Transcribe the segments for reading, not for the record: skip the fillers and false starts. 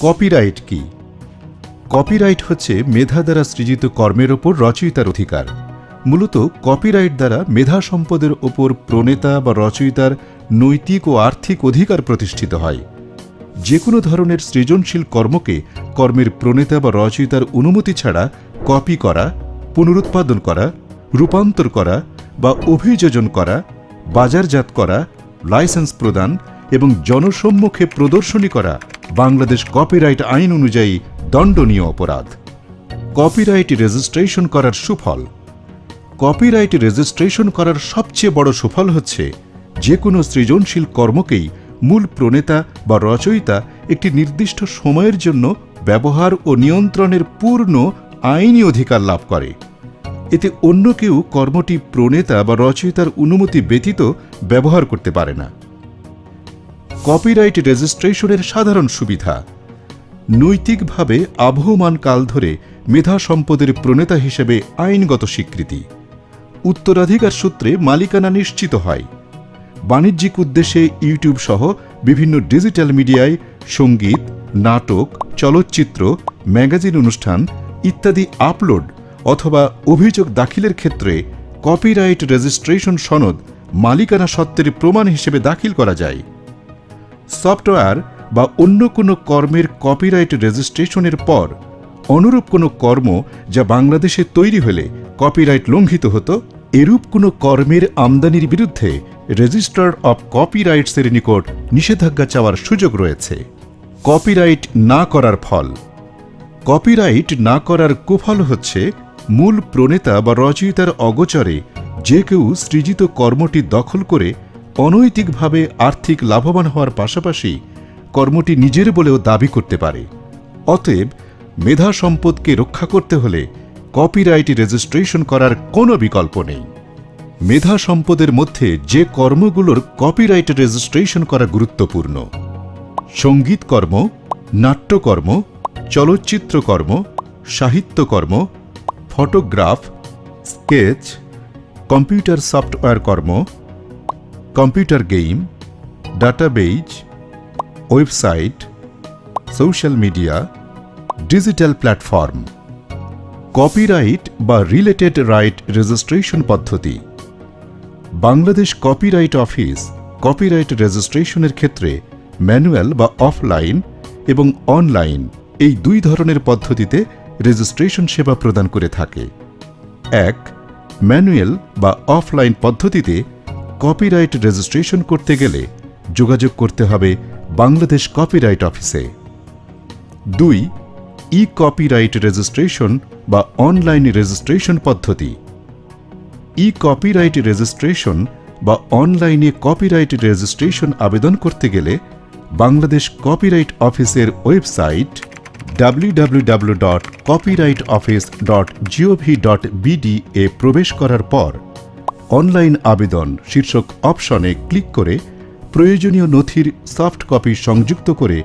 Copyright কি? Copyright হচ্ছে মেধা দ্বারা সৃজিত কর্মের ওপর রচয়িতার অধিকার। মূলত কপিরাইট দ্বারা মেধা সম্পদের ওপর প্রণেতা বা রচয়িতার নৈতিক ও আর্থিক অধিকার প্রতিষ্ঠিত হয়। যে কোনো ধরনের সৃজনশীল কর্মকে কর্মের প্রণেতা বা রচয়িতার অনুমতি ছাড়া কপি করা, পুনরুৎপাদন করা, রূপান্তর করা বা অভিযোজন করা, বাজারজাত করা, লাইসেন্স প্রদান এবং জনসম্মুখে প্রদর্শনী করা বাংলাদেশ কপিরাইট আইন অনুযায়ী দণ্ডনীয় অপরাধ। কপিরাইট রেজিস্ট্রেশন করার সুফল। কপিরাইট রেজিস্ট্রেশন করার সবচেয়ে বড় সুফল হচ্ছে যে কোনো সৃজনশীল কর্মকেই মূল প্রণেতা বা রচয়িতা একটি নির্দিষ্ট সময়ের জন্য ব্যবহার ও নিয়ন্ত্রণের পূর্ণ আইনি অধিকার লাভ করে। এতে অন্য কেউ কর্মটি প্রণেতা বা রচয়িতার অনুমতি ব্যতীত ব্যবহার করতে পারে না। কপিরাইট রেজিস্ট্রেশনের সাধারণ সুবিধা: নৈতিকভাবে আবহমান কাল ধরে মেধা সম্পদের প্রণেতা হিসেবে আইনগত স্বীকৃতি, উত্তরাধিকার সূত্রে মালিকানা নিশ্চিত হয়, বাণিজ্যিক উদ্দেশ্যে ইউটিউব সহ বিভিন্ন ডিজিটাল মিডিয়ায় সঙ্গীত, নাটক, চলচ্চিত্র, ম্যাগাজিন অনুষ্ঠান ইত্যাদি আপলোড অথবা অভিযোগ দাখিলের ক্ষেত্রে কপিরাইট রেজিস্ট্রেশন সনদ মালিকানা সত্ত্বের প্রমাণ হিসেবে দাখিল করা যায়। সফটওয়্যার বা অন্য কোনো কর্মের কপিরাইট রেজিস্ট্রেশনের পর অনুরূপ কোনো কর্ম যা বাংলাদেশে তৈরি হলে কপিরাইট লঙ্ঘিত হতো, এরূপ কোনো কর্মের আমদানির বিরুদ্ধে রেজিস্ট্রার অব কপিরাইটসের নিকট নিষেধাজ্ঞা চাওয়ার সুযোগ রয়েছে। কপিরাইট না করার ফল। কপিরাইট না করার কুফল হচ্ছে মূল প্রণেতা বা রচয়িতার অগোচরে যে কেউ সৃজিত কর্মটি দখল করে অনৈতিকভাবে আর্থিক লাভবান হওয়ার পাশাপাশি কর্মটি নিজের বলেও দাবি করতে পারে। অতএব মেধা সম্পদকে রক্ষা করতে হলে কপিরাইট রেজিস্ট্রেশন করার কোনো বিকল্প নেই। মেধা সম্পদের মধ্যে যে কর্মগুলোর কপিরাইট রেজিস্ট্রেশন করা গুরুত্বপূর্ণ: সঙ্গীতকর্ম, নাট্যকর্ম, চলচ্চিত্রকর্ম, সাহিত্যকর্ম, ফটোগ্রাফ, স্কেচ, কম্পিউটার সফটওয়্যার কর্ম, computer game, database, website, social media, digital platform. Copyright বা রিলেটেড রাইট রেজিস্ট্রেশন পদ্ধতি। বাংলাদেশ কপিরাইট অফিস কপিরাইট রেজিস্ট্রেশনের ক্ষেত্রে ম্যানুয়াল বা অফলাইন এবং অনলাইন এই দুই ধরনের পদ্ধতিতে রেজিস্ট্রেশন সেবা প্রদান করে থাকে। 1. ম্যানুয়াল বা অফলাইন পদ্ধতিতে কপিরাইট রেজিস্ট্রেশন করতে গেলে যোগাযোগ করতে হবে বাংলাদেশ কপিরাইট অফিসে। 2. ই কপিরাইট রেজিস্ট্রেশন বা অনলাইন রেজিস্ট্রেশন পদ্ধতি। ই কপিরাইট রেজিস্ট্রেশন বা অনলাইনে কপিরাইট রেজিস্ট্রেশন আবেদন করতে গেলে বাংলাদেশ কপিরাইট অফিসের ওয়েবসাইট www.copyrightoffice.gov.bd এ প্রবেশ করার পর অনলাইন আবেদন শীর্ষক অপশনে ক্লিক করে প্রয়োজনীয় নথির সফট কপি সংযুক্ত করে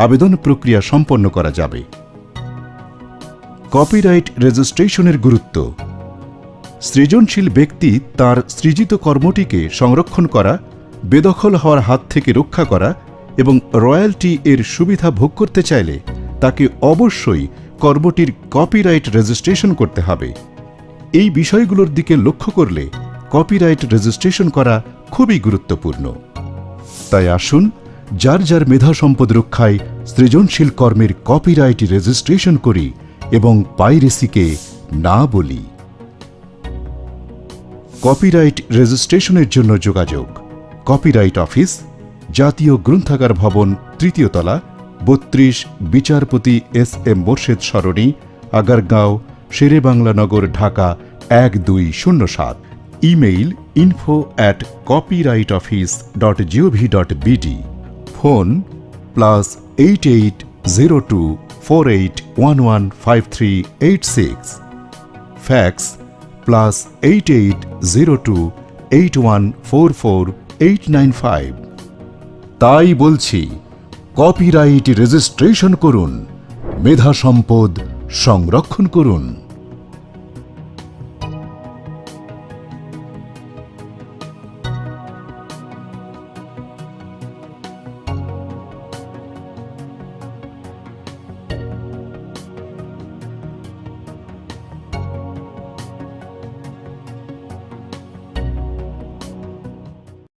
আবেদন প্রক্রিয়া সম্পন্ন করা যাবে। কপিরাইট রেজিস্ট্রেশনের গুরুত্ব: সৃজনশীল ব্যক্তি তার সৃজিত কর্মটিকে সংরক্ষণ করা, বেদখল হওয়ার হাত থেকে রক্ষা করা এবং রয়্যালটি এর সুবিধা ভোগ করতে চাইলে তাকে অবশ্যই কর্মটির কপিরাইট রেজিস্ট্রেশন করতে হবে। এই বিষয়গুলোর দিকে লক্ষ্য করলে কপিরাইট রেজিস্ট্রেশন করা খুবই গুরুত্বপূর্ণ। তাই আসুন যার যার মেধা সম্পদ রক্ষায় সৃজনশীল কর্মের কপিরাইট রেজিস্ট্রেশন করি এবং পাইরেসিকে না বলি। কপিরাইট রেজিস্ট্রেশনের জন্য যোগাযোগ: কপিরাইট অফিস, জাতীয় গ্রন্থাগার ভবন, 3য় তলা, 32 বিচারপতি SM মোর্শেদ সরণি, Agargaon, Sher-e-Bangla Nagar, Dhaka 1207। Email info@copyrightoffice.gov.bd। Phone +880248115386। Fax +8802814485। তাই বলছি, কপিরাইট রেজিস্ট্রেশন করুন, মেধা সম্পদ সংরক্ষণ করুন।